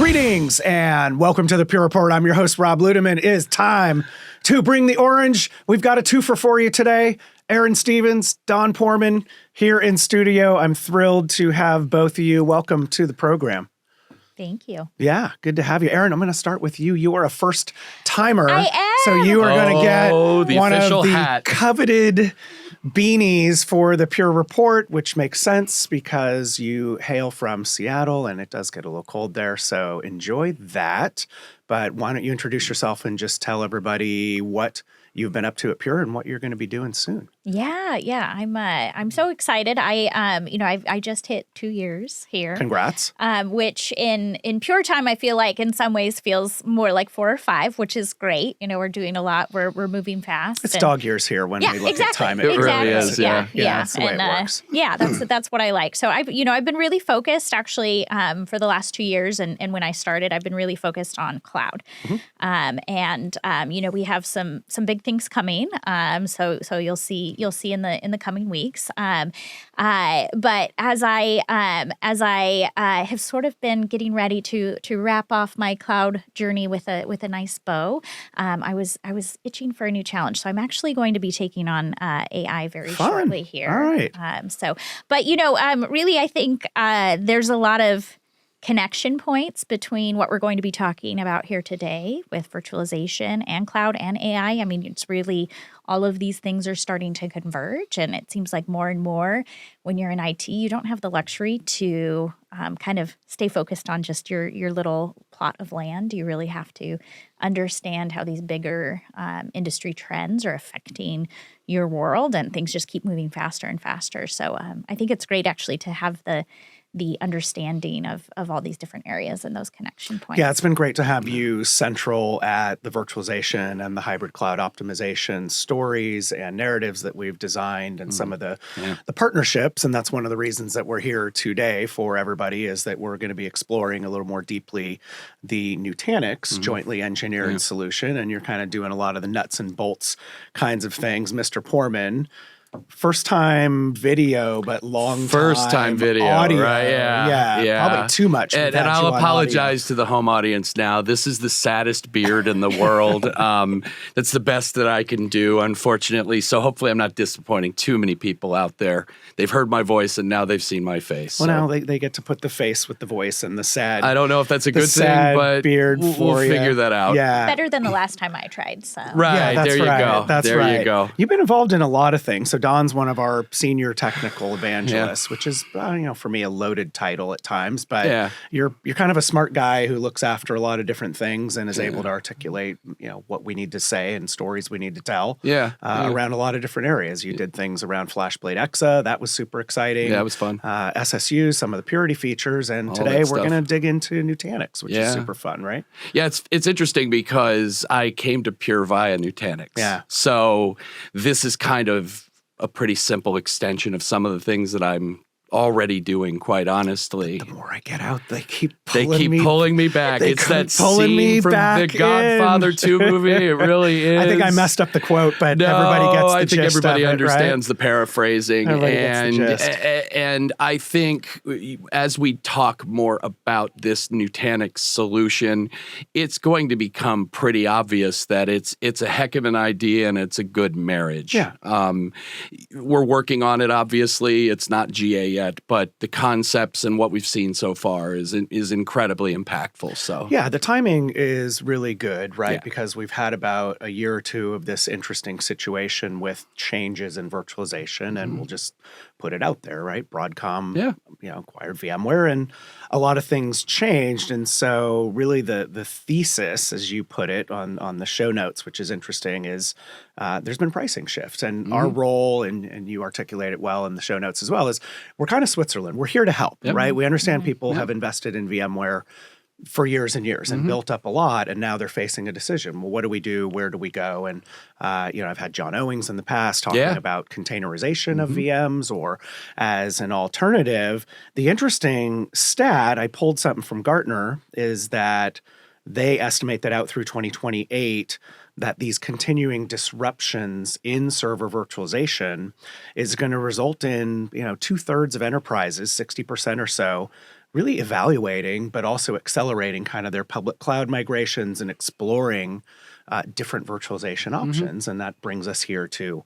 Greetings and welcome to the Pure Report. I'm your host, Rob Ludeman. It is time to bring the orange. We've got a twofer for you today. Aaron Stevens, Don Poorman here in studio. I'm thrilled to have both of you. Welcome to the program. Thank you. Yeah, good to have you. Aaron, I'm going to start with you. You are a first timer. I am. So you are going to get one of the hat. coveted beanies for the Pure Report, which makes sense because you hail from Seattle and it does get a little cold there. So enjoy that. But why don't you introduce yourself and just tell everybody what you've been up to at Pure and what you're going to be doing soon. Yeah. I'm so excited. I just hit 2 years here. Congrats. Which in Pure time, I feel like in some ways feels more like 4 or 5, which is great. You know, we're doing a lot. We're moving fast. It's dog years here when we look at time. It really is. Yeah. That's the way it works. Yeah, that's what I like. So I've been really focused actually for the last 2 years, and when I started, I've been really focused on cloud. We have some big things coming. So you'll see in the coming weeks. But as I have sort of been getting ready to wrap off my cloud journey with a nice bow, I was itching for a new challenge. So I'm actually going to be taking on AI very shortly here. All right. Really, I think there's a lot of connection points between what we're going to be talking about here today with virtualization and cloud and AI. I mean, it's really all of these things are starting to converge, and it seems like more and more when you're in IT, you don't have the luxury to kind of stay focused on just your little plot of land. You really have to understand how these bigger industry trends are affecting your world, and things just keep moving faster and faster. So I think it's great actually to have the understanding of all these different areas and those connection points. Yeah, it's been great to have you central at the virtualization and the hybrid cloud optimization stories and narratives that we've designed and some of the partnerships. And that's one of the reasons that we're here today for everybody is that we're going to be exploring a little more deeply the Nutanix jointly engineered solution. And you're kind of doing a lot of the nuts and bolts kinds of things. Mr. Poorman, first time video, but first time video, audio. Right? Yeah. Probably too much. And I'll apologize to the home audience now. This is the saddest beard in the world. That's the best that I can do, unfortunately. So hopefully I'm not disappointing too many people out there. They've heard my voice and now they've seen my face. Well, now they get to put the face with the voice and the sad. I don't know if that's a good thing, but beard we'll figure that out. Yeah. Better than the last time I tried. So right, yeah, there you go. That's there right. you go. You've been involved in a lot of things. So Don's one of our senior technical evangelists, which is, for me, a loaded title at times. But you're kind of a smart guy who looks after a lot of different things and is able to articulate, what we need to say and stories we need to tell. Around a lot of different areas. You did things around FlashBlade Exa. That was super exciting. Yeah, it was fun. SSU, some of the Purity features, and all today we're going to dig into Nutanix, which is super fun, right? Yeah, it's interesting because I came to Pure via Nutanix. Yeah. So this is kind of a pretty simple extension of some of the things that I'm already doing, quite honestly. The more I get out, they keep pulling me back. It's that pulling me scene from back the Godfather 2 movie. It really is. I think I messed up the quote, but everybody gets the I think gist everybody of it, understands right? the paraphrasing. Everybody gets the gist. And I think as we talk more about this Nutanix solution, it's going to become pretty obvious that it's a heck of an idea and it's a good marriage. Yeah. We're working on it, obviously. It's not GA yet, but the concepts and what we've seen so far is incredibly impactful. So yeah, the timing is really good, right? Yeah. Because we've had about a year or two of this interesting situation with changes in virtualization, and we'll just put it out there, right? Broadcom, acquired VMware, and a lot of things changed. And so really the thesis, as you put it on the show notes, which is interesting, is there's been pricing shifts. And our role, and you articulate it well in the show notes as well, is we're kind of Switzerland. We're here to help, right? We understand people have invested in VMware for years and years and built up a lot, and now they're facing a decision. Well, what do we do? Where do we go? And I've had John Owings in the past talking about containerization of VMs or as an alternative. The interesting stat, I pulled something from Gartner, is that they estimate that out through 2028 that these continuing disruptions in server virtualization is going to result in 2/3 of enterprises, 60% or so, really evaluating, but also accelerating kind of their public cloud migrations and exploring different virtualization options. And that brings us here to,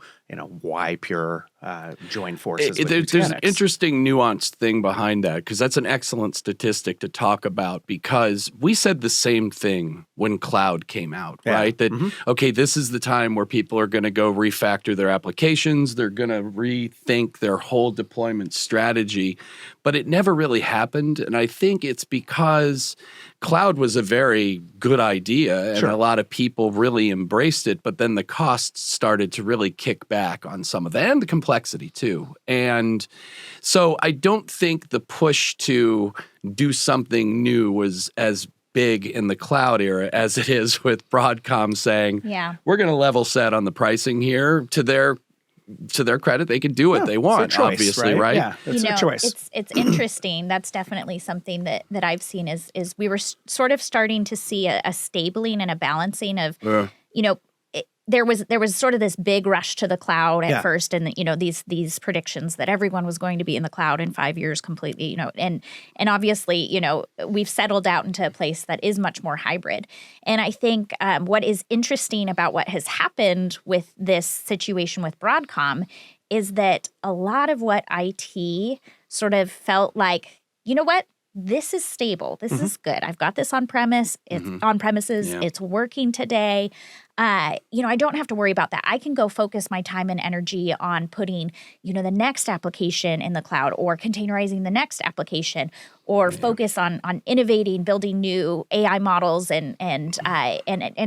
why Pure joined forces with There's an Nutanix. interesting nuanced thing behind that, because that's an excellent statistic to talk about, because we said the same thing when cloud came out, right? That, okay, this is the time where people are going to go refactor their applications. They're going to rethink their whole deployment strategy, but it never really happened. And I think it's because cloud was a very good idea and a lot of people really embraced it, but then the costs started to really kick back on some of that, and the complexity too. And so I don't think the push to do something new was as big in the cloud era as it is with Broadcom saying, we're going to level set on the pricing here. To their credit, they can do what they want, choice, obviously, right? Yeah, it's a choice. It's interesting. That's definitely something that I've seen is we were sort of starting to see a stabling and a balancing of, there was sort of this big rush to the cloud at first, and these predictions that everyone was going to be in the cloud in 5 years completely, and obviously we've settled out into a place that is much more hybrid. And I think what is interesting about what has happened with this situation with Broadcom is that a lot of what IT sort of felt like, you know what? This is stable. This is good. I've got this on premise. It's on premises. Yeah. It's working today. I don't have to worry about that. I can go focus my time and energy on putting, the next application in the cloud, or containerizing the next application, or focus on innovating, building new AI models and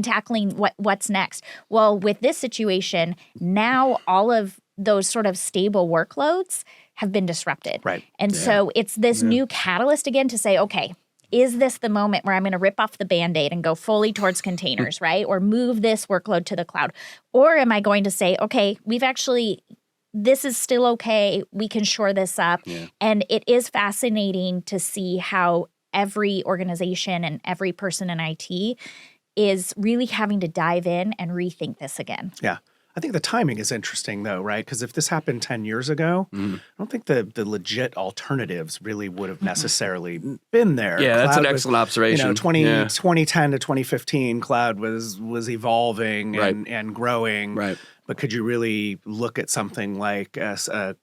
tackling what's next. Well, with this situation, now all of those sort of stable workloads have been disrupted. Right. And so it's this new catalyst again to say, okay, is this the moment where I'm going to rip off the Band-Aid and go fully towards containers, right? Or move this workload to the cloud? Or am I going to say, okay, this is still okay. We can shore this up. Yeah. And it is fascinating to see how every organization and every person in IT is really having to dive in and rethink this again. Yeah. I think the timing is interesting, though, right? Because if this happened 10 years ago, I don't think the legit alternatives really would have necessarily been there. Yeah, cloud that's an excellent observation. 2010 to 2015, cloud was evolving and growing. Right. But could you really look at something like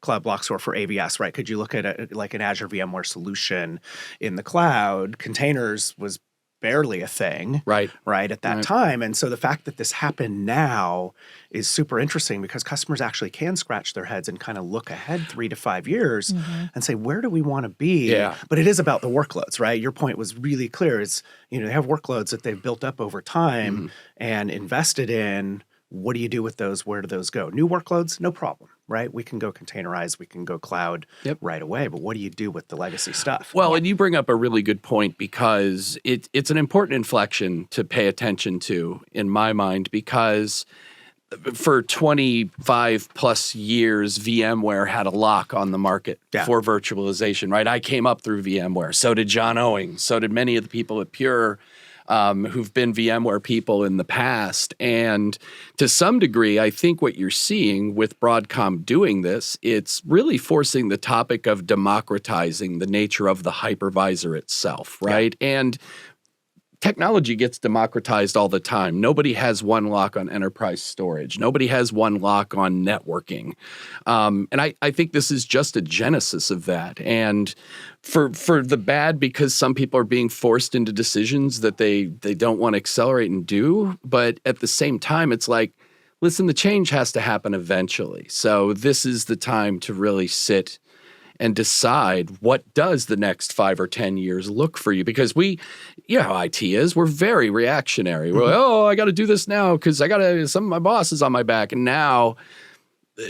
Cloud Block Store for AVS, right? Could you look at like an Azure VMware solution in the cloud? Containers was barely a thing right at that time. And so the fact that this happened now is super interesting, because customers actually can scratch their heads and kind of look ahead 3 to 5 years and say, where do we want to be? Yeah. But it is about the workloads, right? Your point was really clear. It's, they have workloads that they've built up over time and invested in. What do you do with those? Where do those go? New workloads, no problem, right? We can go containerize, we can go cloud right away. But what do you do with the legacy stuff? Well, and you bring up a really good point, because it's an important inflection to pay attention to, in my mind, because for 25 plus years, VMware had a lock on the market for virtualization, right? I came up through VMware. So did John Owing. So did many of the people at Pure. Who've been VMware people in the past. And to some degree, I think what you're seeing with Broadcom doing this, it's really forcing the topic of democratizing the nature of the hypervisor itself, right? Yeah. And technology gets democratized all the time. Nobody has one lock on enterprise storage. Nobody has one lock on networking. And I think this is just a genesis of that. And for the bad, because some people are being forced into decisions that they don't want to accelerate and do. But at the same time, it's like, listen, the change has to happen eventually. So this is the time to really sit and decide, what does the next 5 or 10 years look for you? Because how IT is, we're very reactionary. We're like, I got to do this now because some of my boss is on my back. And now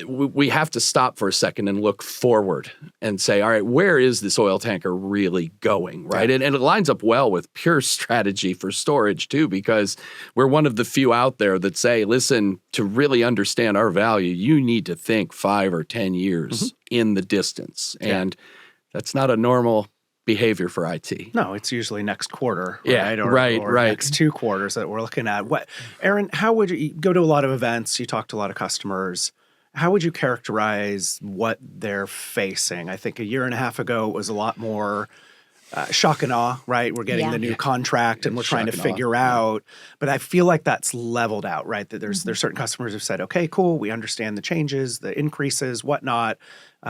we have to stop for a second and look forward and say, all right, where is this oil tanker really going, right? And it lines up well with Pure strategy for storage too, because we're one of the few out there that say, listen, to really understand our value, you need to think 5 or 10 years in the distance. And that's not a normal behavior for IT. No, it's usually next quarter, right? Or next 2 quarters that we're looking at. Aaron, how would you go to a lot of events? You talk to a lot of customers. How would you characterize what they're facing? I think a year and a half ago, it was a lot more shock and awe, right? We're getting Yeah. the new contract and we're trying to Shock and awe. figure out. But I feel like that's leveled out, right? That there's certain customers who've said, okay, cool, we understand the changes, the increases, whatnot.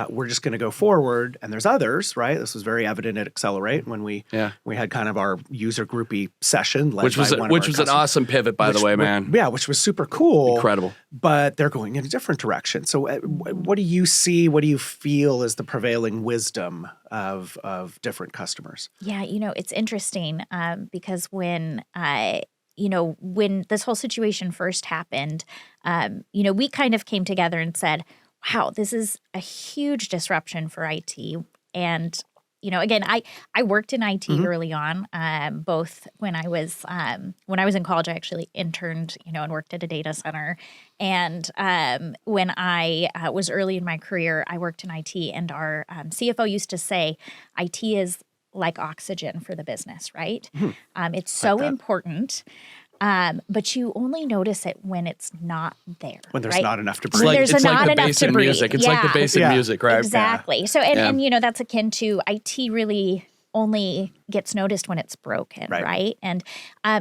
We're just going to go forward. And there's others, right? This was very evident at Accelerate when we had kind of our user groupy session, led Which was by one of which our was an customers. awesome pivot, by the way, man. Yeah, which was super cool. Incredible. But they're going in a different direction. So what do you see? What do you feel is the prevailing wisdom of different customers? Yeah, it's interesting because when when this whole situation first happened, we kind of came together and said, wow, this is a huge disruption for IT. And, again, I worked in IT early on, both when I was in college, I actually interned, and worked at a data center. And when I was early in my career, I worked in IT, and our CFO used to say, IT is like oxygen for the business, right? It's so important. But you only notice it when it's not there. When there's right? not enough to When breathe. there's It's not like the enough bass to in breathe. music. It's like the bass in Yeah. music, right? Exactly. So, and that's akin to IT really only gets noticed when it's broken, right? And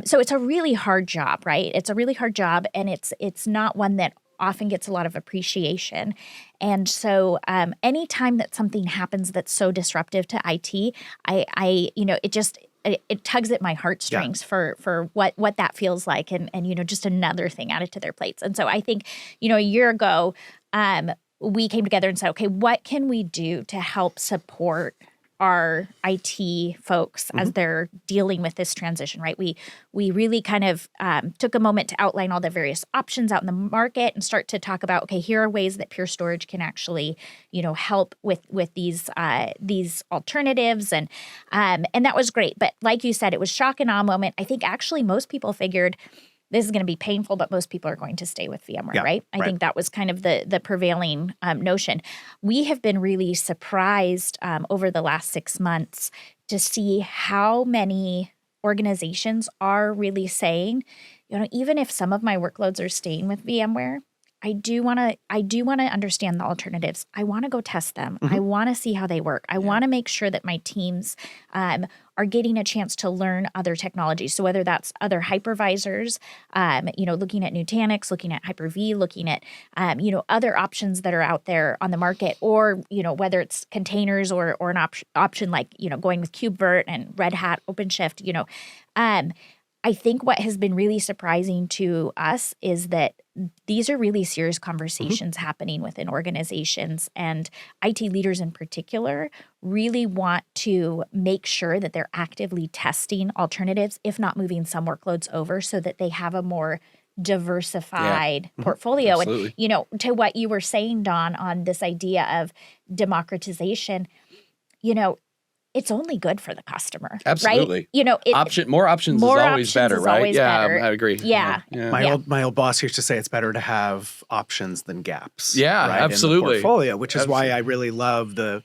so it's a really hard job, right? It's a really hard job, and it's not one that often gets a lot of appreciation. And so anytime that something happens that's so disruptive to IT, it tugs at my heartstrings for what that feels like, and just another thing added to their plates. And so I think a year ago we came together and said, okay, what can we do to help support our IT folks as they're dealing with this transition, right? We really kind of took a moment to outline all the various options out in the market and start to talk about, okay, here are ways that Pure Storage can actually, help with these alternatives, and that was great. But like you said, it was shock and awe moment. I think actually most people figured this is going to be painful, but most people are going to stay with VMware, right? I think that was kind of the prevailing notion. We have been really surprised over the last 6 months to see how many organizations are really saying, even if some of my workloads are staying with VMware, I do want to understand the alternatives. I want to go test them. I want to see how they work. I want to make sure that my teams are getting a chance to learn other technologies. So whether that's other hypervisors, looking at Nutanix, looking at Hyper-V, looking at other options that are out there on the market, or whether it's containers or an option like going with KubeVirt and Red Hat OpenShift. I think what has been really surprising to us is that these are really serious conversations happening within organizations, and IT leaders in particular really want to make sure that they're actively testing alternatives, if not moving some workloads over, so that they have a more diversified portfolio. Absolutely. And, to what you were saying, Don, on this idea of democratization, it's only good for the customer. Absolutely. Right? More options more is always options better, is right? always Yeah, better. I agree. Yeah. My old boss used to say it's better to have options than gaps. Yeah, right, absolutely. In the portfolio, which is why I really love the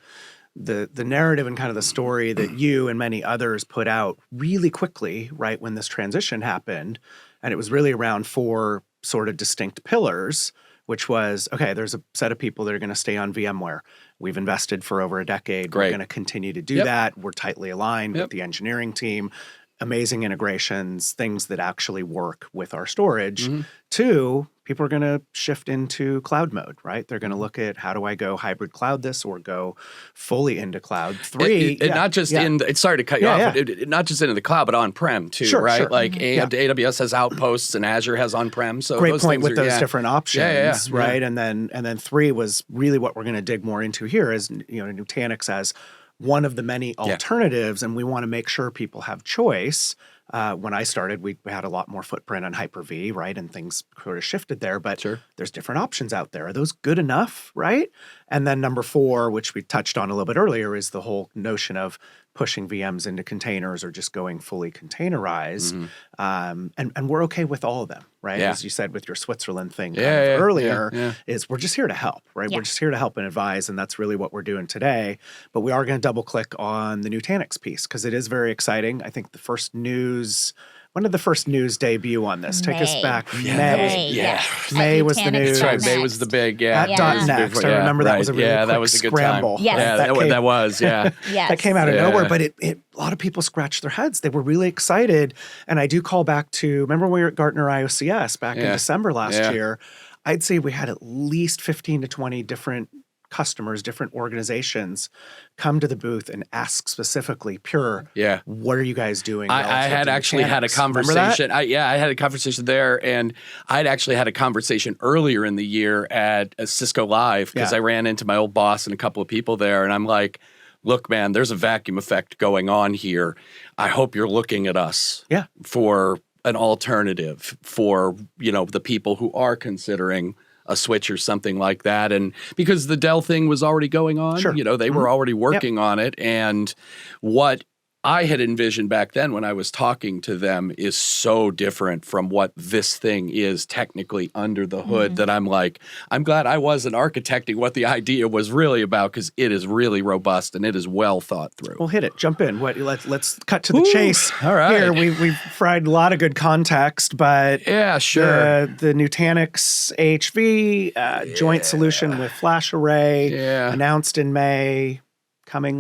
narrative and kind of the story that you and many others put out really quickly, right, when this transition happened. And it was really around 4 sort of distinct pillars, which was, okay, there's a set of people that are going to stay on VMware. We've invested for over a decade. Great. We're going to continue to do that. We're tightly aligned with the engineering team. Amazing integrations, things that actually work with our storage. 2, people are going to shift into cloud mode, right? They're going to look at, how do I go hybrid cloud this or go fully into cloud? 3, not just sorry to cut you off, but not just into the cloud, but on-prem too, right? Sure. Like AWS has Outposts and Azure has on-prem. So great those point things with those different options, right? And then 3 was really what we're going to dig more into here is, Nutanix as one of the many alternatives, and we want to make sure people have choice. When I started, we had a lot more footprint on Hyper-V, right? And things sort of shifted there, but there's different options out there. Are those good enough, right? And then number 4, which we touched on a little bit earlier, is the whole notion of pushing VMs into containers or just going fully containerized. And we're okay with all of them, right? As you said with your Switzerland thing earlier, is we're just here to help, right? We're just here to help and advise, and that's really what we're doing today. But we are going to double click on the Nutanix piece because it is very exciting. I think the first news When did the first news debut on this? Take us May. back. Yeah, May. Yes. May At was the Nutanix news. That's right. Next. May was the big, At Yeah. .next. I remember that was a really quick that was a good scramble. time. Yes. Yeah, that was, yeah. Yes. That came out of Yeah. nowhere, but a lot of people scratched their heads. They were really excited. And I do call back to, remember when we were at Gartner IOCS back in Yeah. December last Yeah. year? I'd say we had at least 15 to 20 different customers, different organizations come to the booth and ask specifically, Pure, Yeah. what are you guys doing? I relative had to actually had a Nutanix? Remember that? conversation. I had a conversation there, and I'd actually had a conversation earlier in the year at Cisco Live because Yeah. I ran into my old boss and a couple of people there, and I'm like, look, man, there's a vacuum effect going on here. I hope you're looking at us Yeah. for an alternative for, the people who are considering a switch or something like that. And because the Dell thing was already going on, Sure. they were already working on it. And what I had envisioned back then when I was talking to them is so different from what this thing is technically under the hood that I'm like, I'm glad I wasn't architecting what the idea was really about because it is really robust and it is well thought through. Well, hit it. Jump in. Let's cut to the chase. All right. Here, we've fried a lot of good context, but Yeah, sure. the Nutanix AHV joint solution with FlashArray announced in May, coming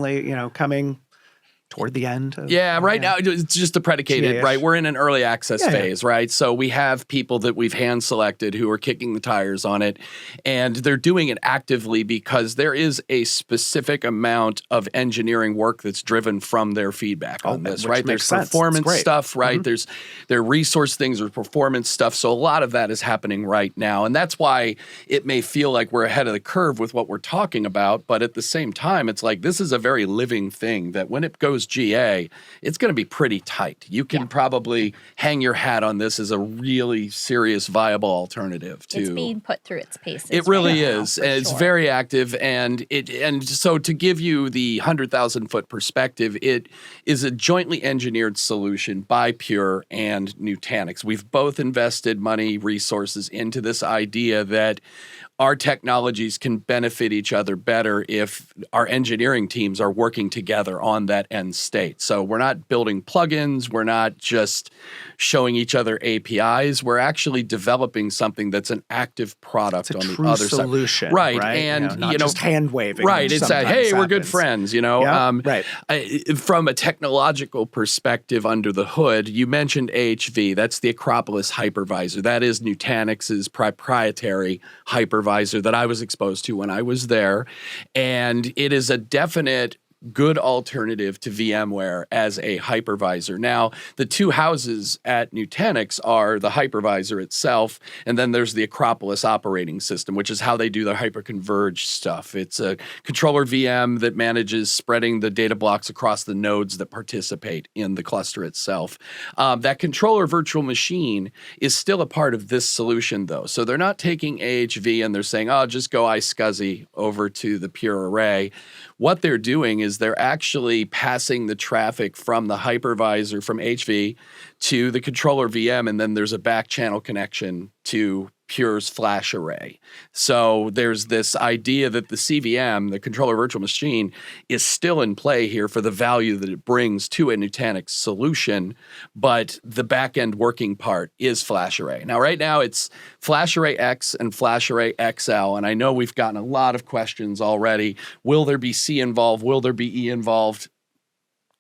toward the end. Yeah, right now it's just a predicated, GA-ish. right? We're in an early access Yeah, yeah. phase, right? So we have people that we've hand selected who are kicking the tires on it, and they're doing it actively because there is a specific amount of engineering work that's driven from their feedback on this, which right? makes There's sense. performance It's great. stuff, right? There's resource things or performance stuff. So a lot of that is happening right now. And that's why it may feel like we're ahead of the curve with what we're talking about. But at the same time, it's like this is a very living thing that when it goes GA, it's going to be pretty tight. You can probably hang your hat on this as a really serious, viable alternative to. It's being put through its paces. It really right now, is. for It's sure. very active, and so to give you the 100,000-foot perspective, it is a jointly engineered solution by Pure and Nutanix. We've both invested money, resources into this idea that our technologies can benefit each other better if our engineering teams are working together on that end state. So we're not building plugins, we're not just showing each other APIs, we're actually developing something that's an active product It's a on the true other solution, side. Right. right? And not just hand waving. Right. It's that, hey, we're good friends, Yeah, right. From a technological perspective under the hood, you mentioned AHV. That's the Acropolis hypervisor. That is Nutanix's proprietary hypervisor that I was exposed to when I was there. And it is a definite good alternative to VMware as a hypervisor. Now, the two houses at Nutanix are the hypervisor itself, and then there's the Acropolis operating system, which is how they do the hyperconverged stuff. It's a controller VM that manages spreading the data blocks across the nodes that participate in the cluster itself. That controller virtual machine is still a part of this solution, though. So they're not taking AHV and they're saying, oh, just go iSCSI over to the Pure Array. What they're doing is they're actually passing the traffic from the hypervisor from HV to the controller VM, and then there's a back channel connection to Pure's FlashArray. So there's this idea that the CVM, the controller virtual machine, is still in play here for the value that it brings to a Nutanix solution, but the back-end working part is FlashArray. Now, right now, it's FlashArray X and FlashArray XL, and I know we've gotten a lot of questions already. Will there be C involved? Will there be E involved?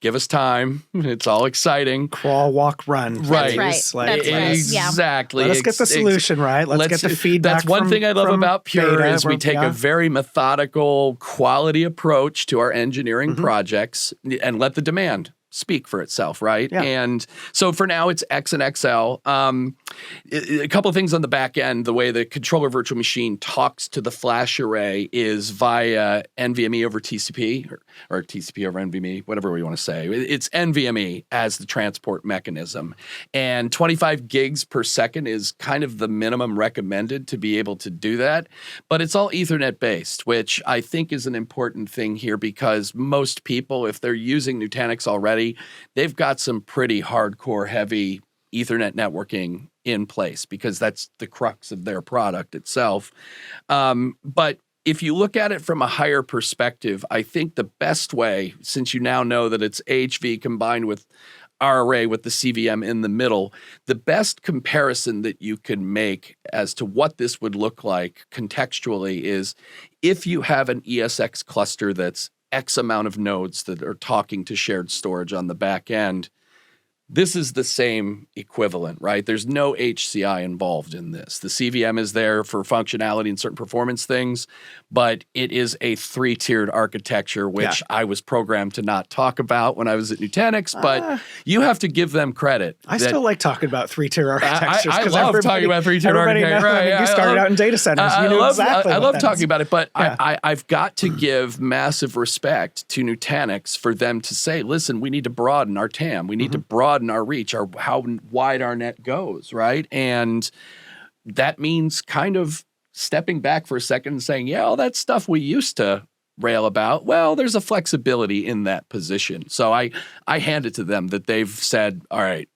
Give us time. It's all exciting. Crawl, walk, run. Right. please. That's right. Yeah. Exactly. Let's get the solution right. Let's get the feedback. That's one thing I love about Pure beta. is we take a very methodical, quality approach to our engineering projects and let the demand speak for itself, right? Yeah. And so for now, it's X and XL. A couple of things on the back end. The way the controller virtual machine talks to the FlashArray is via NVMe over TCP or TCP over NVMe, whatever we want to say. It's NVMe as the transport mechanism. And 25 gigs per second is kind of the minimum recommended to be able to do that. But it's all Ethernet based, which I think is an important thing here because most people, if they're using Nutanix already, they've got some pretty hardcore heavy Ethernet networking in place because that's the crux of their product itself. But if you look at it from a higher perspective, I think the best way, since you now know that it's AHV combined with our array with the CVM in the middle. The best comparison that you can make as to what this would look like contextually is if you have an ESX cluster that's X amount of nodes that are talking to shared storage on the back end, this is the same equivalent, right? There's no HCI involved in this. The CVM is there for functionality and certain performance things, but it is a 3-tiered architecture, which I was programmed to not talk about when I was at Nutanix, but you have to give them credit. I still like talking about 3-tier architectures. I love talking about 3-tiered architecture. Right, I mean, you started out in data centers. You knew exactly I what love that talking is. about it, but I've got to give massive respect to Nutanix for them to say, listen, we need to broaden our TAM. We need to broaden our reach, how wide our net goes, right? And that means kind of stepping back for a second and saying, yeah, all that stuff we used to rail about, well, there's a flexibility in that position. So I hand it to them that they've said, all right,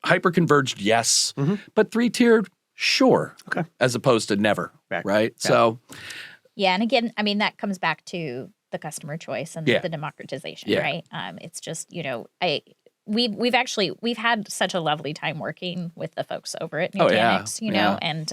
hyper-converged, yes, but 3-tiered, sure, as opposed to never, right? Yeah. So, yeah, and again, I mean, that comes back to the customer choice and the democratization, right? It's just, we've had such a lovely time working with the folks over at Nutanix, you know, and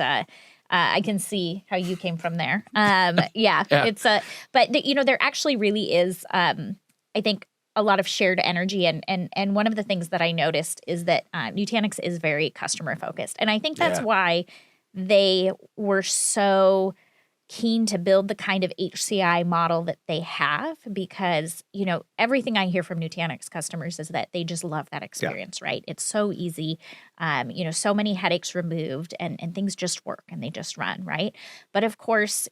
I can see how you came from there. It's but there actually really is, I think, a lot of shared energy, and one of the things that I noticed is that Nutanix is very customer focused, and I think that's why they were so keen to build the kind of HCI model that they have, because, everything I hear from Nutanix customers is that they just love that experience, right? It's so easy, so many headaches removed, and things just work and they just run, right? But of course,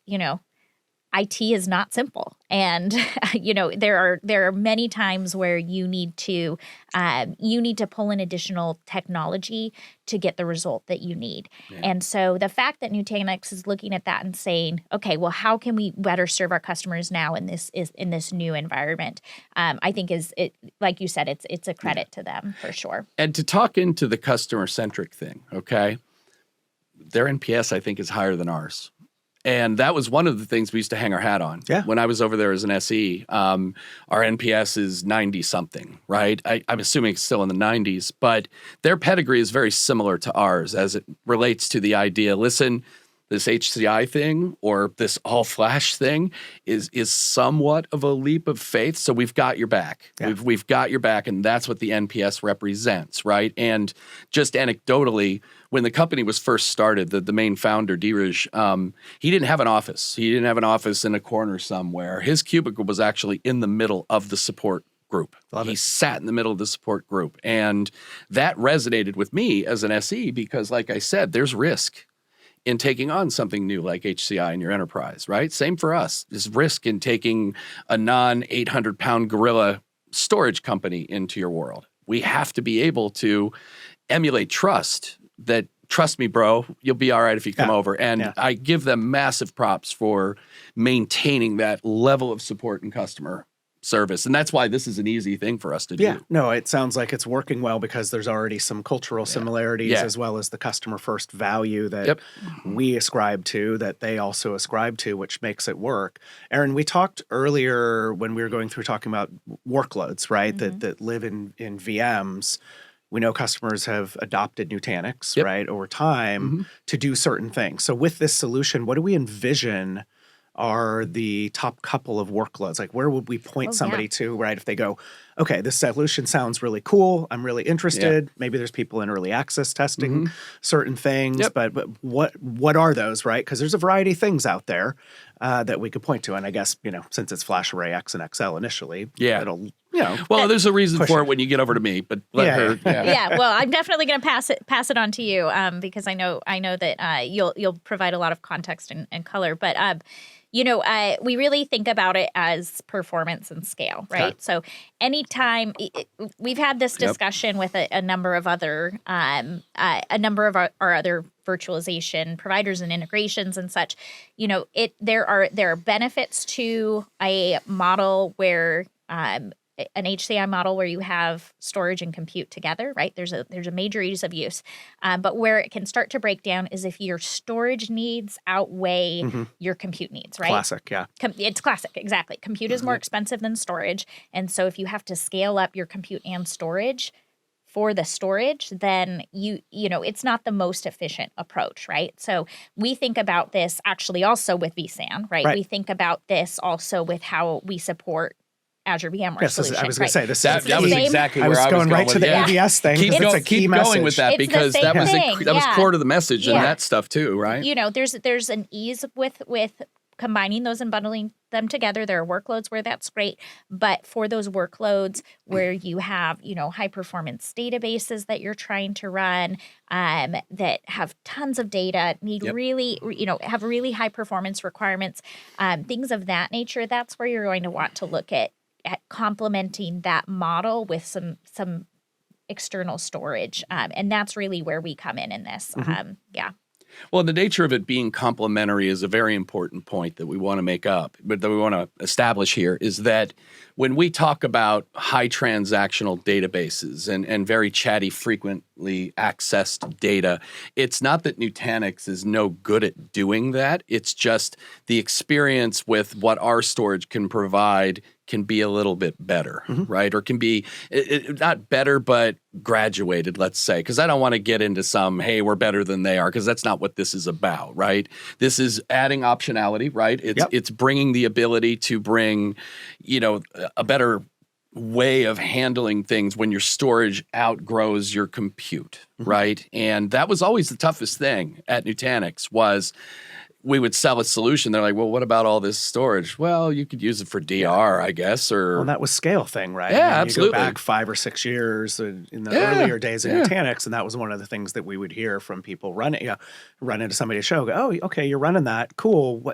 IT is not simple, and there are many times where you need to pull in additional technology to get the result that you need. And so the fact that Nutanix is looking at that and saying, okay, well, how can we better serve our customers now in this new environment? I think like you said, it's a credit to them for sure. And to talk into the customer centric thing, okay, their NPS I think is higher than ours. And that was one of the things we used to hang our hat on. When I was over there as an SE, our NPS is 90-something, right? I'm assuming it's still in the 90s, but their pedigree is very similar to ours as it relates to the idea, listen, this HCI thing or this all-flash thing is somewhat of a leap of faith. So we've got your back. We've got your back, and that's what the NPS represents, right? And just anecdotally, when the company was first started, the main founder, Dheeraj, he didn't have an office. He didn't have an office in a corner somewhere. His cubicle was actually in the middle of the support group. He sat in the middle of the support group. And that resonated with me as an SE because, like I said, there's risk in taking on something new like HCI in your enterprise, right? Same for us. There's risk in taking a non-800-pound gorilla storage company into your world. We have to be able to emulate trust that, trust me, bro, you'll be all right if you come over. And I give them massive props for maintaining that level of support and customer service. And that's why this is an easy thing for us to do. Yeah, no, it sounds like it's working well because there's already some cultural similarities as well as the customer first value that we ascribe to, that they also ascribe to, which makes it work. Aaron, we talked earlier when we were going through talking about workloads, right, that live in VMs. We know customers have adopted Nutanix, right, over time to do certain things. So with this solution, what do we envision are the top couple of workloads? Like, where would we point somebody to, right? If they go, okay, this solution sounds really cool. I'm really interested. Maybe there's people in early access testing certain things, but what are those, right? Because there's a variety of things out there that we could point to. And I guess, since it's FlashArray//X and XL initially, it'll, well, there's a reason for it when you get over to me, but let her. Well, I'm definitely going to pass it on to you because I know that you'll provide a lot of context and color, but we really think about it as performance and scale, right? Okay. So anytime we've had this discussion with a number of other our other virtualization providers and integrations and such, there are benefits to a model where an HCI model where you have storage and compute together, right? There's a major ease of use. But where it can start to break down is if your storage needs outweigh your compute needs, right? Classic, yeah. It's classic, exactly. Compute is more expensive than storage. And so if you have to scale up your compute and storage for the storage, then you know, it's not the most efficient approach, right? So we think about this actually also with vSAN, right? We think about this also with how we support Azure VMware solution. I was going to say this. That was exactly where I was going right with to the AVS thing. Keep going with that, It's because the that same was thing. that was core to the message and Yeah. that stuff too, right? You know, there's an ease with combining those and bundling them together. There are workloads where that's great, but for those workloads where you have, you know, high performance databases that you're trying to run, that have tons of data, need really, you know, have really high performance requirements, things of that nature, that's where you're going to want to look at complementing that model with some external storage. And that's really where we come in this. Yeah. Well, the nature of it being complementary is a very important point that we want to make up, but that we want to establish here is that when we talk about high transactional databases and very chatty, frequently accessed data, it's not that Nutanix is no good at doing that. It's just the experience with what our storage can provide can be a little bit better, right? Or can be not better, but graduated, let's say, because I don't want to get into some, hey, we're better than they are, because that's not what this is about, right? This is adding optionality, right? It's bringing the ability to bring, you know, a better way of handling things when your storage outgrows your compute, right? And that was always the toughest thing at Nutanix was we would sell a solution. They're like, well, what about all this storage? Well, you could use it for DR, I guess, or... Well, that was scale thing, right? Yeah, I mean, absolutely. You go back 5 or 6 years in the earlier days of Nutanix, and that was one of the things that we would hear from people run into somebody at a show, go, oh, okay, you're running that. Cool.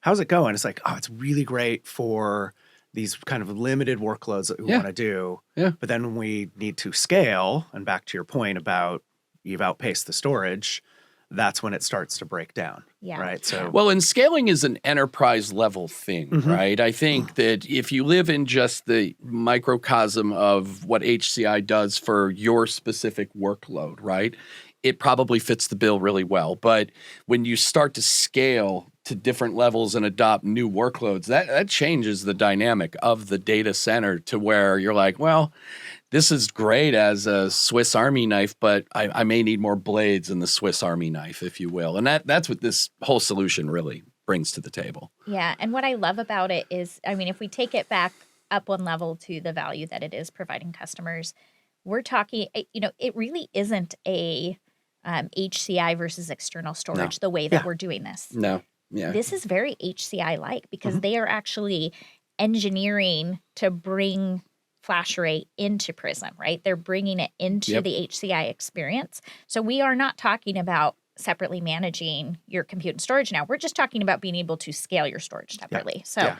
How's it going? It's like, oh, it's really great for these kind of limited workloads that we want to do. Yeah. But then when we need to scale, and back to your point about you've outpaced the storage, that's when it starts to break down. Yeah. Right. So well, and scaling is an enterprise level thing, right? I think that if you live in just the microcosm of what HCI does for your specific workload, right, it probably fits the bill really well. But when you start to scale to different levels and adopt new workloads, that changes the dynamic of the data center to where you're like, well, this is great as a Swiss Army knife, but I may need more blades in the Swiss Army knife, if you will. And that's what this whole solution really brings to the table. Yeah. And what I love about it is, I mean, if we take it back up one level to the value that it is providing customers, we're talking, you know, it really isn't a HCI versus external storage the way that we're doing this. No. Yeah. This is very HCI-like because they are actually engineering to bring FlashArray into Prism, right? They're bringing it into the HCI experience. So we are not talking about separately managing your compute and storage now. We're just talking about being able to scale your storage separately. So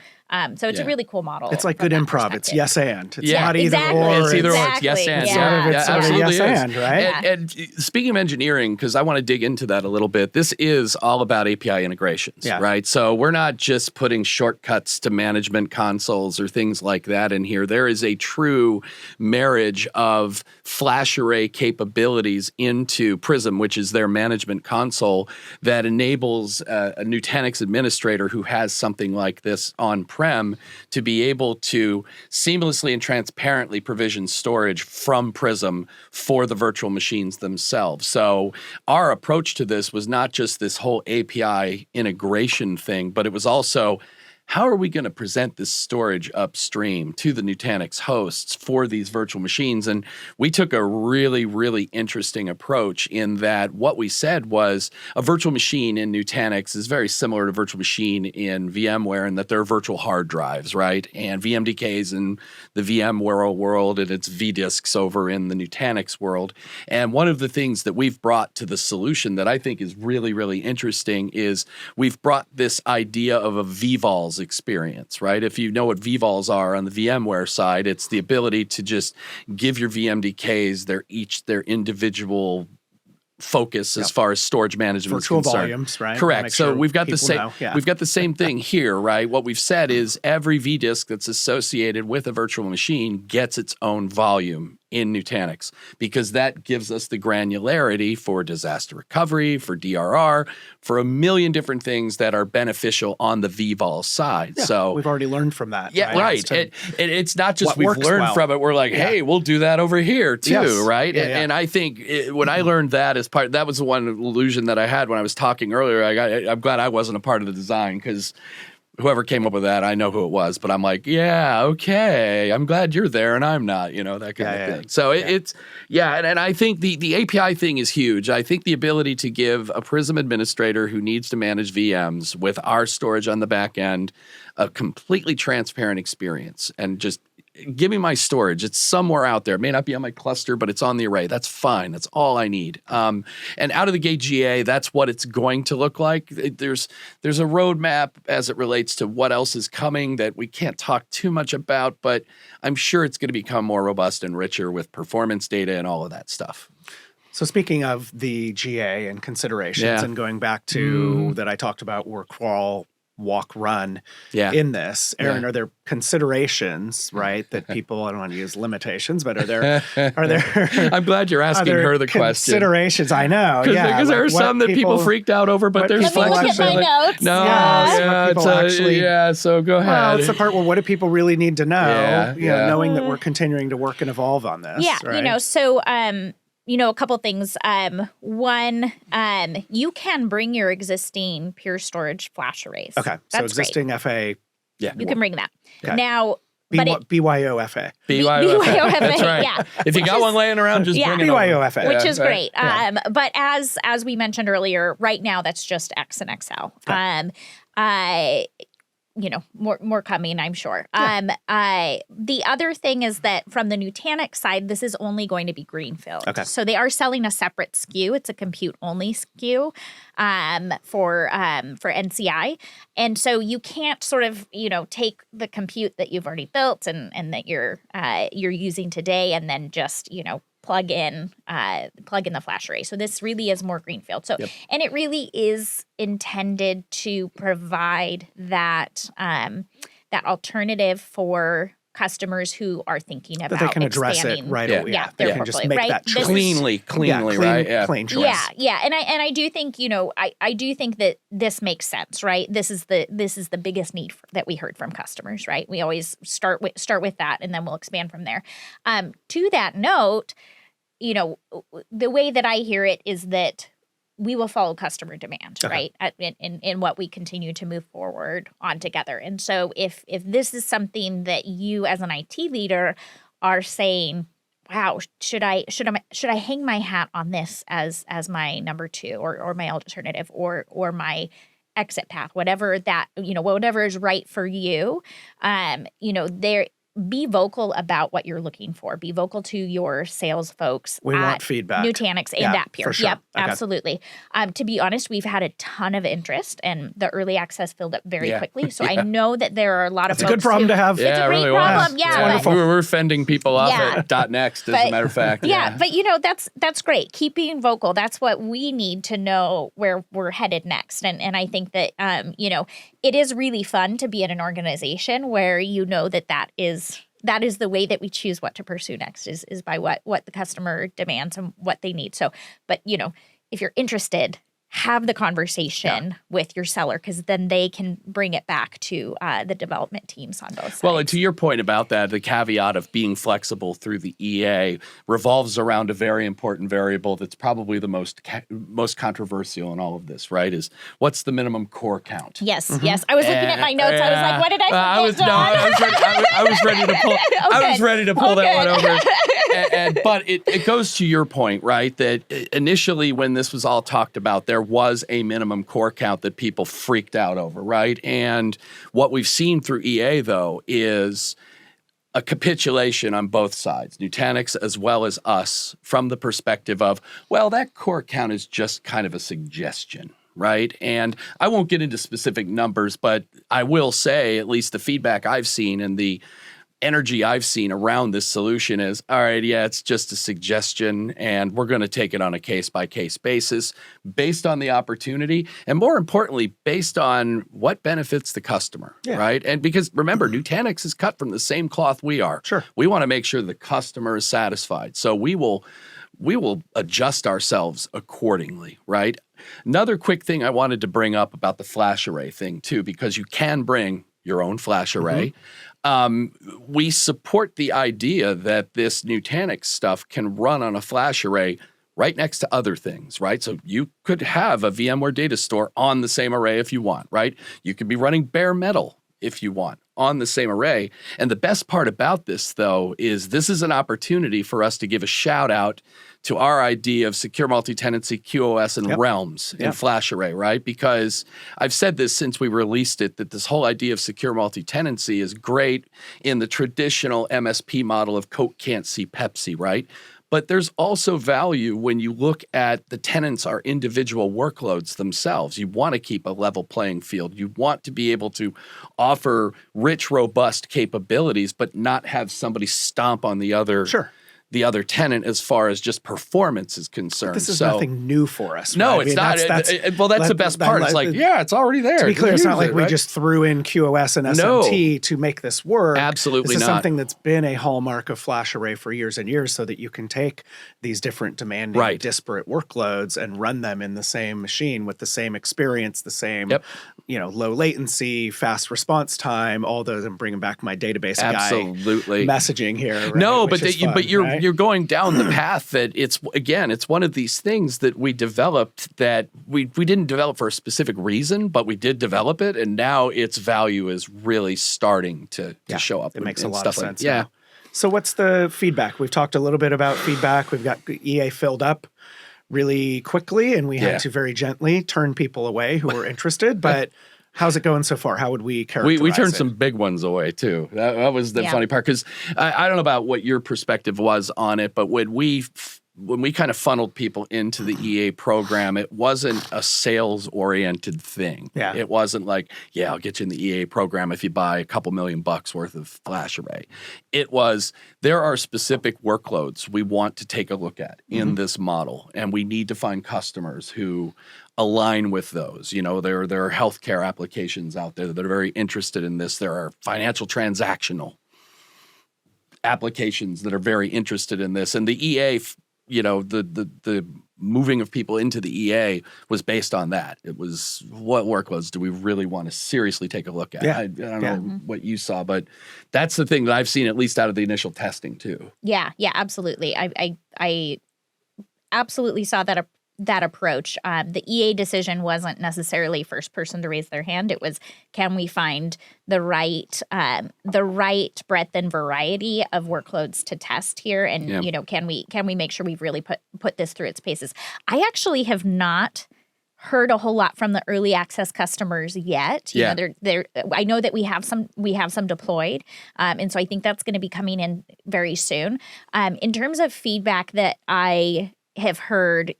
so it's a really cool model. It's like good improv. It's yes and. It's not either exactly. or. It's either or. It's Exactly. yes and. Yeah. Sort of yes and, right? And speaking of engineering, because I want to dig into that a little bit, this is all about API integrations, right? So we're not just putting shortcuts to management consoles or things like that in here. There is a true marriage of FlashArray capabilities into Prism, which is their management console that enables a Nutanix administrator who has something like this on-prem to be able to seamlessly and transparently provision storage from Prism for the virtual machines themselves. So our approach to this was not just this whole API integration thing, but it was also, how are we going to present this storage upstream to the Nutanix hosts for these virtual machines? And we took a really, really interesting approach in that what we said was a virtual machine in Nutanix is very similar to a virtual machine in VMware in that they're virtual hard drives, right? And VMDKs in the VMware world and it's vDisks over in the Nutanix world. And one of the things that we've brought to the solution that I think is really, really interesting is we've brought this idea of a vVols experience, right? If you know what vVols are on the VMware side, it's the ability to just give your VMDKs their individual focus as far as storage management virtual is concerned. volumes, right? Correct. Make So sure we've got the people same know. Yeah. we've got the same thing here, right? What we've said is every vDisk that's associated with a virtual machine gets its own volume in Nutanix, because that gives us the granularity for disaster recovery, for DRR, for a million different things that are beneficial on the vVol side. Yeah, So we've already learned from that. yeah, right. As to It's not just what we've works learned well. from it. We're like, hey, we'll do that over here too, Yes. right? Yeah, and, yeah. and I think when I learned that as part, that was the one illusion that I had when I was talking earlier. I'm glad I wasn't a part of the design, because whoever came up with that, I know who it was. But I'm like, yeah, okay, I'm glad you're there and I'm not, that kind of thing. So and I think the API thing is huge. I think the ability to give a Prism administrator who needs to manage VMs with our storage on the back end a completely transparent experience, and just give me my storage. It's somewhere out there. It may not be on my cluster, but it's on the array. That's fine. That's all I need. And out of the gate GA, that's what it's going to look like. There's a roadmap as it relates to what else is coming that we can't talk too much about, but I'm sure it's going to become more robust and richer with performance data and all of that stuff. So speaking of the GA and considerations, and going back to that I talked about were crawl, walk, run in this. Aaron, are there considerations, right, that people, I don't want to use limitations, but are there I'm glad you're asking her the question. Considerations, I know. Because there are some that people freaked out over, but there's Let flexibility. me look at my notes. No, so go ahead. Well, it's the part where what do people really need to know, knowing that we're Mm. continuing to work and evolve on this. Yeah, right? so a couple things. One, you can bring your existing Pure Storage flash arrays. Okay, so That's existing great. FA. Yeah, You can bring that. Okay. Now, but BYOFA. BYOFA, That's right. yeah. If you got one laying around, just bring it over. BYOFA. Which is great. Yeah. But as we mentioned earlier, right now that's just X and XL. Okay. More coming, I'm sure. The other thing is that from the Nutanix side, this is only going to be greenfield. Okay. So they are selling a separate SKU. It's a compute only SKU for NCI, and so you can't sort of take the compute that you've already built and that you're using today and then just plug in the flash array. So this really is more greenfield. So and it really is intended to provide that that alternative for customers who are thinking about that they can address it right away. Yeah, they their can just portfolio, make right? that choice. Cleanly, right? Yeah. Clean choice. Yeah. And I do think, I do think that this makes sense, right? This is the biggest need that we heard from customers, right? We always start with that and then we'll expand from there. To that note, the way that I hear it is that we will follow customer demand, right? In what we continue to move forward on together. And so if this is something that you as an IT leader are saying, wow, should I hang my hat on this as my number two or my alternative or my exit path, whatever that, whatever is right for you, be vocal about what you're looking for. Be vocal to your sales folks. We want feedback. Nutanix and at Pure. For sure. Yep, Okay. absolutely. To be honest, we've had a ton of interest, and the early access filled up very quickly. So I know that there are a lot of It's a folks good problem to have. It's a great really problem. was. Yeah, It's but- wonderful. We're fending people off Yeah. at .next, as a matter of fact. Yeah, but that's great. Keep being vocal. That's what we need to know where we're headed next. And I think that it is really fun to be in an organization where that is the way that we choose what to pursue next is by what the customer demands and what they need. So, but if you're interested, have the conversation with your seller, because then they can bring it back to the development teams on both sides. Well, and to your point about that, the caveat of being flexible through the EA revolves around a very important variable that's probably the most controversial in all of this, right? Is what's the minimum core count? Yes, yes. I was looking at my notes. I was like, what did I forget, John? I was ready to pull. I was ready to pull that one over. But it goes to your point, right? That initially, when this was all talked about, there was a minimum core count that people freaked out over, right? And what we've seen through EA, though, is a capitulation on both sides, Nutanix as well as us, from the perspective of, well, that core count is just kind of a suggestion, right? And I won't get into specific numbers, but I will say, at least the feedback I've seen and the energy I've seen around this solution is, all right, yeah, it's just a suggestion and we're going to take it on a case-by-case basis based on the opportunity and more importantly, based on what benefits the customer, right? And because remember, Nutanix is cut from the same cloth we are. Sure. We want to make sure the customer is satisfied. So we will adjust ourselves accordingly, right? Another quick thing I wanted to bring up about the flash array thing too, because you can bring your own flash array. We support the idea that this Nutanix stuff can run on a flash array right next to other things, right? So you could have a VMware data store on the same array if you want, right? You could be running bare metal if you want on the same array. And the best part about this, though, is this is an opportunity for us to give a shout out to our idea of secure multi-tenancy, QoS, and realms in FlashArray, right? Because I've said this since we released it, that this whole idea of secure multi-tenancy is great in the traditional MSP model of Coke can't see Pepsi, right? But there's also value when you look at the tenants are individual workloads themselves. You want to keep a level playing field. You want to be able to offer rich, robust capabilities, but not have somebody stomp on the other tenant as far as just performance is concerned. This is nothing new for us. No, right? it's not. Well, that's the best part. It's like, yeah, it's already there. To be clear, it's not like we just threw in QoS and SMT to make this work. Absolutely not. This is not. something that's been a hallmark of FlashArray for years and years so that you can take these different demanding, disparate workloads and run them in the same machine with the same experience, the same low latency, fast response time, all those. I'm bringing back my database guy messaging here. Right? No, but you're going down the path that it's one of these things that we developed that we didn't develop for a specific reason, but we did develop it, and now its value is really starting to show up. It makes a lot of sense. Yeah. So what's the feedback? We've talked a little bit about feedback. We've got EA filled up really quickly, and we had to very gently turn people away who were interested, but how's it going so far? How would we characterize We turned it? some big ones away too. That was the funny part, because I don't know about what your perspective was on it, but when we kind of funneled people into the EA program, it wasn't a sales-oriented thing. Yeah. It wasn't like, I'll get you in the EA program if you buy a couple $1 million worth of FlashArray. It was, there are specific workloads we want to take a look at in this model, and we need to find customers who align with those. You know, there are healthcare applications out there that are very interested in this. There are financial transactional applications that are very interested in this. And the EA, the moving of people into the EA was based on that. It was, what workloads do we really want to seriously take a look at? I don't know what you saw, but that's the thing that I've seen, at least out of the initial testing too. Yeah, absolutely. I absolutely saw that approach. The EA decision wasn't necessarily first person to raise their hand. It was, can we find the right breadth and variety of workloads to test here, and can we make sure we've really put this through its paces? I actually have not heard a whole lot from the early access customers yet. You know, they're I know that we have some deployed, and so I think that's going to be coming in very soon. In terms of feedback that I have heard,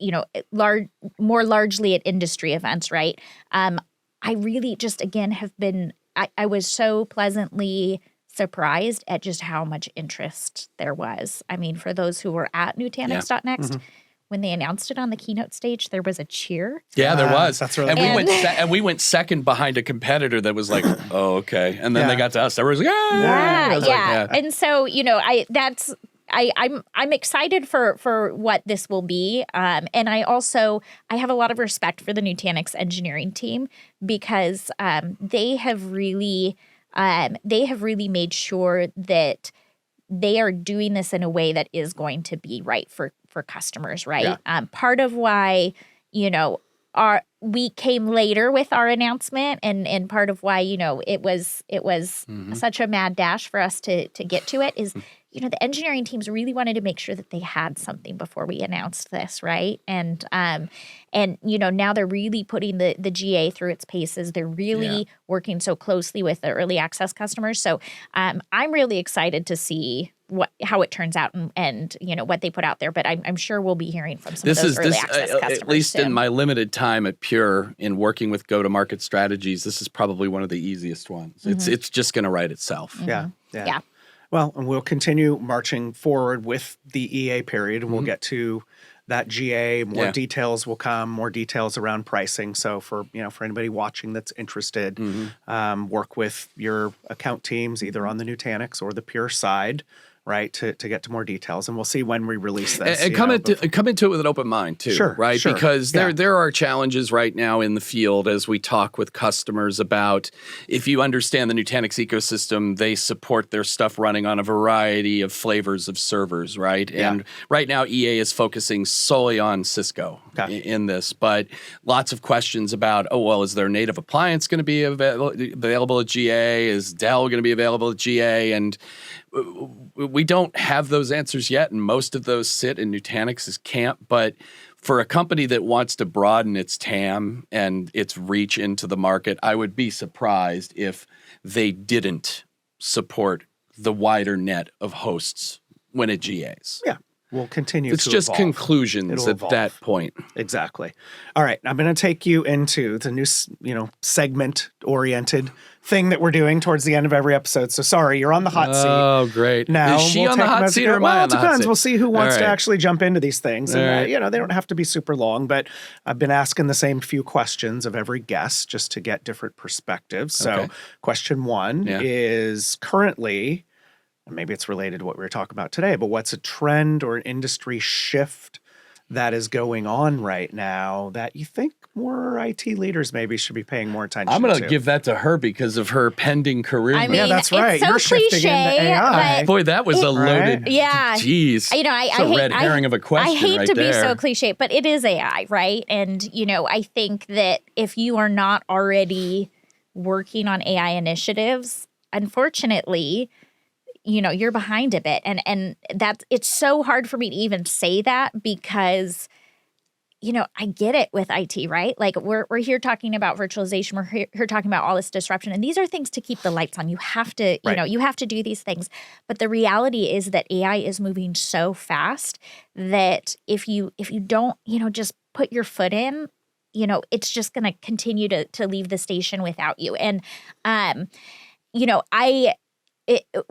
more largely at industry events, right? I really just, again, have been, I was so pleasantly surprised at just how much interest there was. I mean, for those who were at Nutanix.next, when they announced it on the keynote stage, there was a cheer. Yeah, there was. That's really and we went second behind a competitor that was like, oh, okay. And then they got to us. Everyone was like, yeah. And so, I'm excited for what this will be, and I have a lot of respect for the Nutanix engineering team, because they have really made sure that they are doing this in a way that is going to be right for customers, right? Part of why we came later with our announcement, and part of why it was such a mad dash for us to get to it is the engineering teams really wanted to make sure that they had something before we announced this, right? And now they're really putting the GA through its paces. They're really working so closely with the early access customers. So I'm really excited to see how it turns out and what they put out there. But I'm sure we'll be hearing from some of those early access customers. At least soon. in my limited time at Pure in working with go-to-market strategies, this is probably one of the easiest ones. It's just going to write itself. Yeah. Well, and we'll continue marching forward with the EA period, and we'll get to that GA. More details will come, more details around pricing. So for anybody watching that's interested, work with your account teams either on the Nutanix or the Pure side, right, to get to more details, and we'll see when we release this. And come into it with an open mind too, right? Sure. Because there are challenges right now in the field as we talk with customers about, if you understand the Nutanix ecosystem, they support their stuff running on a variety of flavors of servers, right? Yeah. And right now EA is focusing solely on Cisco in this, but lots of questions about, is their native appliance going to be available at GA? Is Dell going to be available at GA? And we don't have those answers yet, and most of those sit in Nutanix's camp. But for a company that wants to broaden its TAM and its reach into the market, I would be surprised if they didn't support the wider net of hosts when it GAs. Yeah. We'll continue It's to just evolve. conclusions at that point. Exactly. All right. I'm going to take you into the new, segment-oriented thing that we're doing towards the end of every episode. So sorry, you're on the hot seat. Oh, great. Now, Is she we'll on the take them hot as we seat go. or am I Well, on the it hot depends. seat? We'll see who wants All to right. actually jump into these things. All And, right. they don't have to be super long, but I've been asking the same few questions of every guest just to get different perspectives. So Okay. question one is currently, and maybe it's related to what we were talking about today, but what's a trend or an industry shift that is going on right now that you think more IT leaders maybe should be paying more attention I'm going to to? give that to her because of her pending career. I move. mean, Yeah, that's right. It's so You're shifting into cliche, AI. but Boy, that was a loaded. Right? Yeah. Jeez. I It's a hate red herring of a question. I hate right to be there. so cliche, but it is AI, right? And I think that if you are not already working on AI initiatives, unfortunately, you're behind a bit. And it's so hard for me to even say that because I get it with IT, right? Like we're here talking about virtualization. We're here talking about all this disruption. And these are things to keep the lights on. You have to, you have to do these things. But the reality is that AI is moving so fast that if you don't, just put your foot in, it's just going to continue to leave the station without you. And,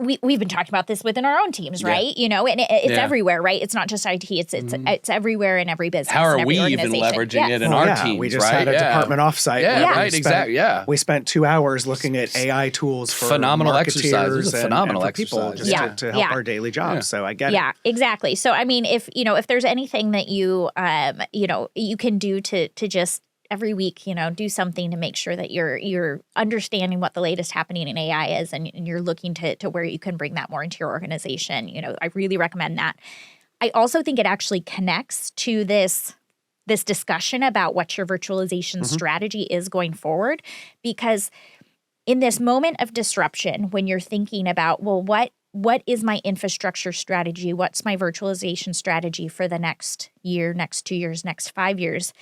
we've been talking about this within our own teams, right? And it's everywhere, right? It's not just IT. It's everywhere in every business. How and are every we even organization. leveraging it in Well, our yeah, teams? we just right? had a department offsite. Yeah, where right, we spent- exactly. Yeah. We spent 2 hours looking at AI tools for Phenomenal exercise. It was marketeers a phenomenal and for people exercise. just to help our daily jobs. Yeah. So I get it. Yeah, exactly. So I mean, if there's anything that you can do to just every week, do something to make sure that you're understanding what the latest happening in AI is, and you're looking to where you can bring that more into your organization. I really recommend that. I also think it actually connects to this discussion about what your virtualization strategy is going forward, because in this moment of disruption, when you're thinking about, well, what is my infrastructure strategy? What's my virtualization strategy for the next year, next 2 years, next 5 years?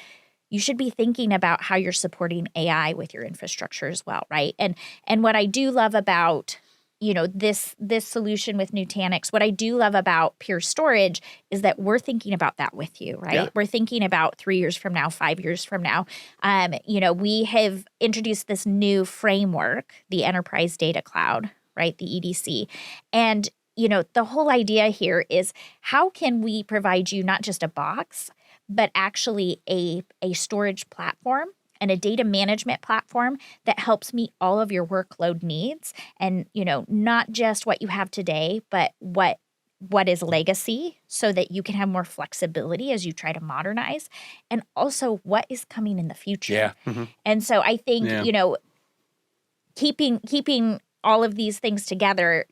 You should be thinking about how you're supporting AI with your infrastructure as well, right? And what I do love about this solution with Nutanix, what I do love about Pure Storage is that we're thinking about that with you, right? Yeah. We're thinking about 3 years from now, 5 years from now. We have introduced this new framework, the Enterprise Data Cloud, right? The EDC. And, the whole idea here is how can we provide you not just a box, but actually a storage platform and a data management platform that helps meet all of your workload needs, and not just what you have today, but what is legacy, so that you can have more flexibility as you try to modernize, and also what is coming in the future. Yeah. And so I think keeping all of these things together,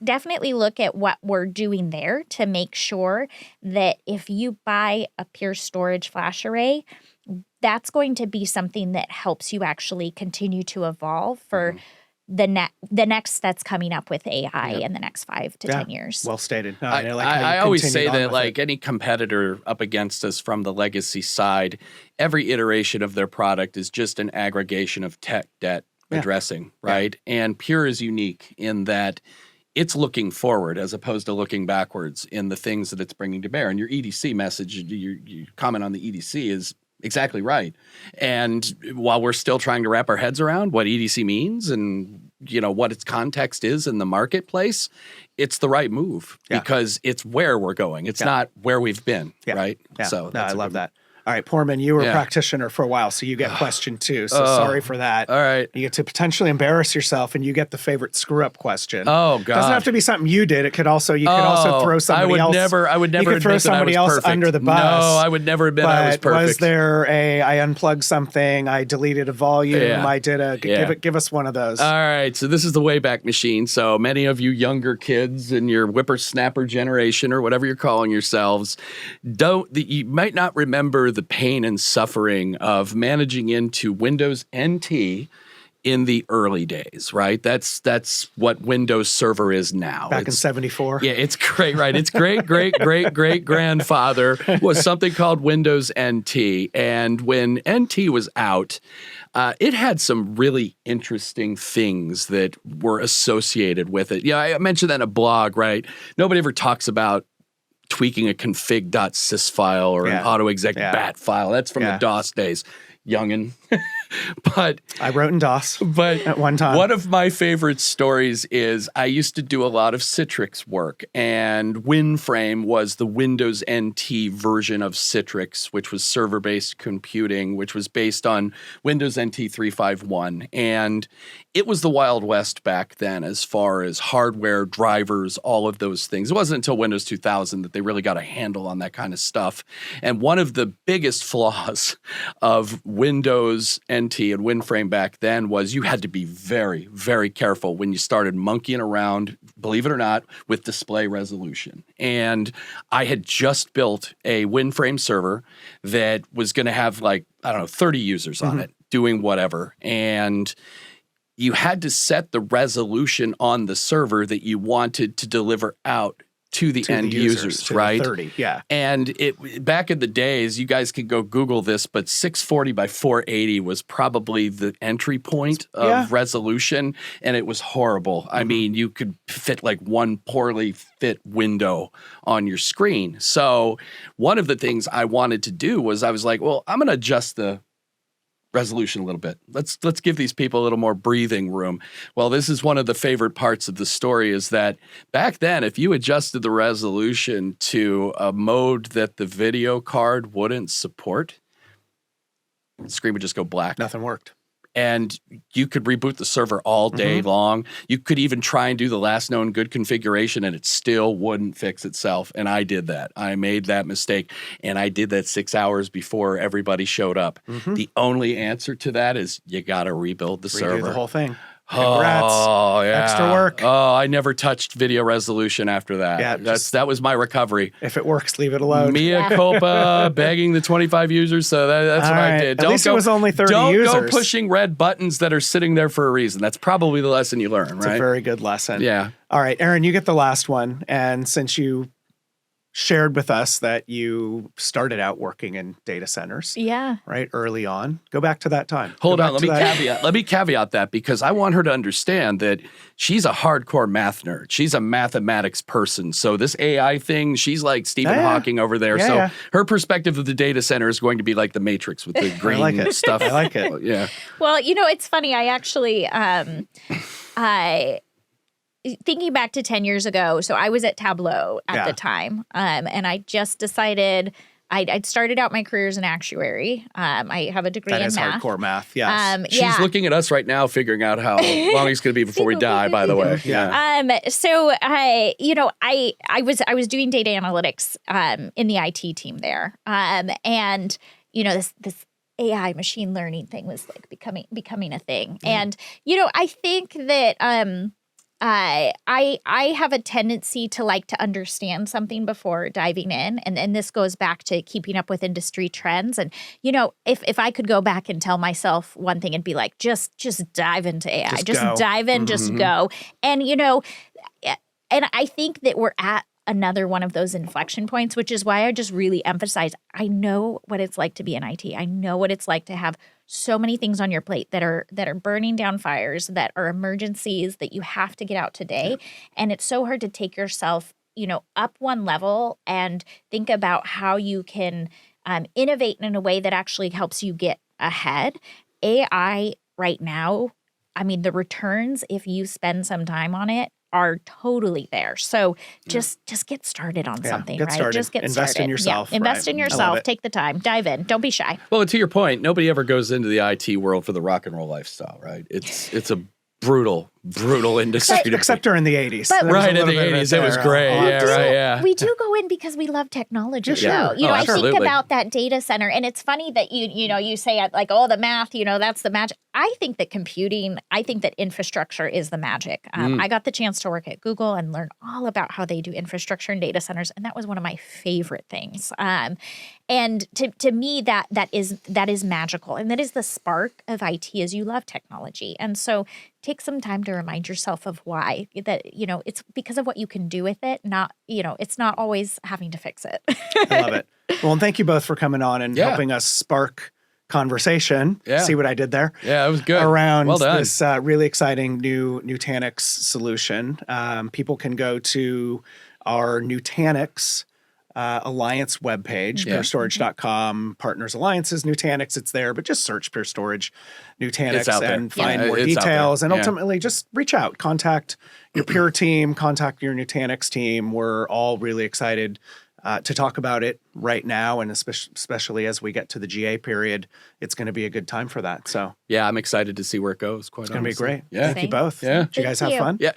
definitely look at what we're doing there to make sure that if you buy a Pure Storage flash array, that's going to be something that helps you actually continue to evolve for the next that's coming up with AI in the next 5 to 10 years. Well stated. No, and like how I you always continued say on that, with like it. any competitor up against us from the legacy side, every iteration of their product is just an aggregation of tech debt addressing, right? And Pure is unique in that it's looking forward as opposed to looking backwards in the things that it's bringing to bear. And your EDC message, your comment on the EDC is exactly right. And while we're still trying to wrap our heads around what EDC means and what its context is in the marketplace, it's the right move because it's where we're going. It's not where we've been, right? Yeah. So I love that. All right, Poorman, you were a practitioner for a while, so you get question 2. So sorry for that. All right. You get to potentially embarrass yourself, and you get the favorite screw-up question. Oh, God. Doesn't have to be something you did. It could also, you could also throw somebody else. I would never you could throw admit that I somebody was else perfect. under the bus. No, I would never admit I was perfect. Was there I unplugged something, I deleted a volume, I did give us one of those. All right, so this is the Wayback Machine. So many of you younger kids in your whippersnapper generation or whatever you're calling yourselves, you might not remember the pain and suffering of managing into Windows NT in the early days, right? That's what Windows Server is now. Back in 74. Yeah, it's great, right? Its great grandfather was something called Windows NT. And when NT was out, it had some really interesting things that were associated with it. Yeah, I mentioned that in a blog, right? Nobody ever talks about tweaking a config.sys file or an autoexec bat file. That's from the DOS days. Youngin'. But I wrote in DOS at one time. One of my favorite stories is I used to do a lot of Citrix work, and WinFrame was the Windows NT version of Citrix, which was server-based computing, which was based on Windows NT 3.5.1. And it was the Wild West back then as far as hardware, drivers, all of those things. It wasn't until Windows 2000 that they really got a handle on that kind of stuff. And one of the biggest flaws of Windows NT and WinFrame back then was you had to be very, very careful when you started monkeying around, believe it or not, with display resolution. And I had just built a WinFrame server that was going to have 30 users on it doing whatever. And you had to set the resolution on the server that you wanted to deliver out to the end users, right? 30, yeah. And back in the days, you guys could go Google this, but 640 by 480 was probably the entry point of resolution, and it was horrible. I mean, you could fit one poorly fit window on your screen. So one of the things I wanted to do was I was like, well, I'm going to adjust the resolution a little bit. Let's give these people a little more breathing room. Well, this is one of the favorite parts of the story is that back then, if you adjusted the resolution to a mode that the video card wouldn't support, the screen would just go black. Nothing worked. And you could reboot the server all day long. You could even try and do the last known good configuration and it still wouldn't fix itself. And I did that. I made that mistake. And I did that 6 hours before everybody showed up. The only answer to that is you got to rebuild the server. Redo the whole thing. Congrats. Oh, yeah. Extra work. Oh, I never touched video resolution after that. Yeah, that was my recovery. If it works, leave it alone. Mea culpa, begging the 25 users. So that's what I did. At least it was only 30 users. Don't go pushing red buttons that are sitting there for a reason. That's probably the lesson you learn, right? It's a very good lesson. Yeah. All right, Aaron, you get the last one. And since you shared with us that you started out working in data centers. Yeah. Right, early on. Go back to that time. Hold on, let me caveat that because I want her to understand that she's a hardcore math nerd. She's a mathematics person. So this AI thing, she's like Stephen Hawking over there. So her perspective of the data center is going to be like the Matrix with the green stuff. I like it. Yeah. Well, it's funny. I actually thinking back to 10 years ago, so I was at Tableau at the time, and I just decided I'd started out my career as an actuary. I have a degree in math. That is hardcore math, yes. She's looking at us right now, figuring out how long it's going to be before we die, by the way. Yeah. So I was doing data analytics in the IT team there, and this AI machine learning thing was becoming a thing, and I think that I have a tendency to like to understand something before diving in. And this goes back to keeping up with industry trends. And, if I could go back and tell myself one thing, it'd be like, just dive into AI, just dive in, just go. And, and I think that we're at another one of those inflection points, which is why I just really emphasize, I know what it's like to be in IT. I know what it's like to have so many things on your plate that are burning down fires, that are emergencies that you have to get out today. And it's so hard to take yourself, up one level and think about how you can innovate in a way that actually helps you get ahead. AI right now, I mean, the returns, if you spend some time on it, are totally there. So just get started on something, get right? started. Just get Invest started. in yourself, Invest right. in I love yourself. it. Take the time. Dive in. Don't be shy. Well, to your point, nobody ever goes into the IT world for the rock and roll lifestyle, right? It's a brutal industry. Except during the 80s. But- There was a Right, in little the bit of 80s, it was there. great. I'll have Yeah, to right, say. yeah. We do go in because we love technology, sure. though. You Oh, know, I think absolutely. about that data center, and it's funny that you say like, oh, the math, that's the magic. I think that computing, I think that infrastructure is the magic. I got the chance to work at Google and learn all about how they do infrastructure and data centers, and that was one of my favorite things. And to me, that is magical, and that is the spark of IT. Is you love technology, and so take some time to remind yourself of why that it's because of what you can do with it. Not it's not always having to fix it. I love it. Well, and thank you both for coming on and Yeah. helping us spark conversation. Yeah. See what I did there? Yeah, it was good. Around Well done. this really exciting new Nutanix solution. People can go to our Nutanix Alliance webpage, Yeah. purestorage.com, Partners Alliances, Nutanix, it's there, but just search Pure Storage It's Nutanix out there. and find Yeah, more it's out there. details. And Yeah. ultimately just reach out, contact your Pure team, contact your Nutanix team. We're all really excited to talk about it right now. And especially as we get to the GA period, it's going to be a good time for that. So Yeah, I'm excited to see where it goes. Quite it's going to be great. Yeah. Thank you both. Yeah. Did you guys Thank have you. fun? Yeah.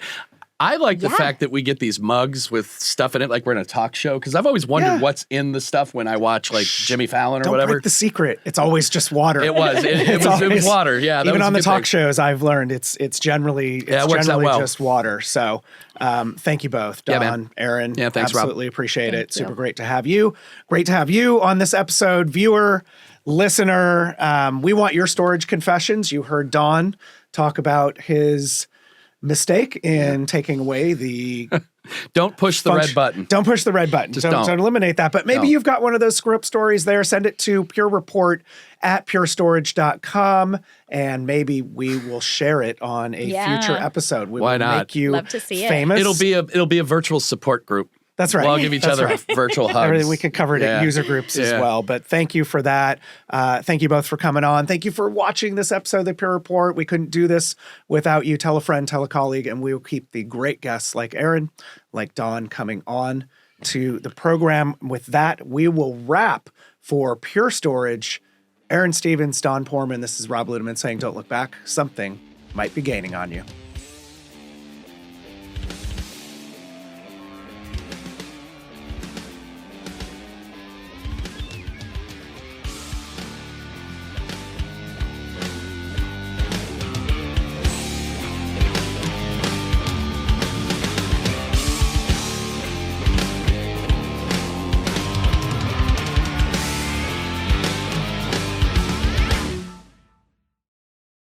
I like the Yeah. fact that we get these mugs with stuff in it, like we're in a talk show. Because I've always wondered Yeah. what's in the stuff when I watch like Jimmy Fallon or Don't whatever. break the secret. It's always just water. It was. It It's was always- water. Yeah. That Even was a on the good talk thing. shows, I've learned it's generally it works out well. just water. So thank you both, Yeah, Don, man. Aaron. Yeah, thanks, Rob. Absolutely appreciate Thank it. you. Super great to have you. Great to have you on this episode, viewer, listener. We want your storage confessions. You heard Don talk about his mistake in taking away the Don't push the red function- button. Don't push the red button. Just Don't don't. eliminate that. But maybe Don't. you've got one of those screw up stories there. Send it to purereport@purestorage.com and maybe we will share it on a Yeah. future episode. We Why will not? make you Love to see it. famous. It'll be a virtual support group. That's right. We'll all give each That's other right. virtual hugs. Everything we could cover it Yeah. at user groups as Yeah. well. But thank you for that. Thank you both for coming on. Thank you for watching this episode of the Pure Report. We couldn't do this without you. Tell a friend, tell a colleague, and we will keep the great guests like Aaron, like Don coming on to the program. With that, we will wrap for Pure Storage. Aaron Stevens, Don Porman, this is Rob Ludeman saying, don't look back. Something might be gaining on you.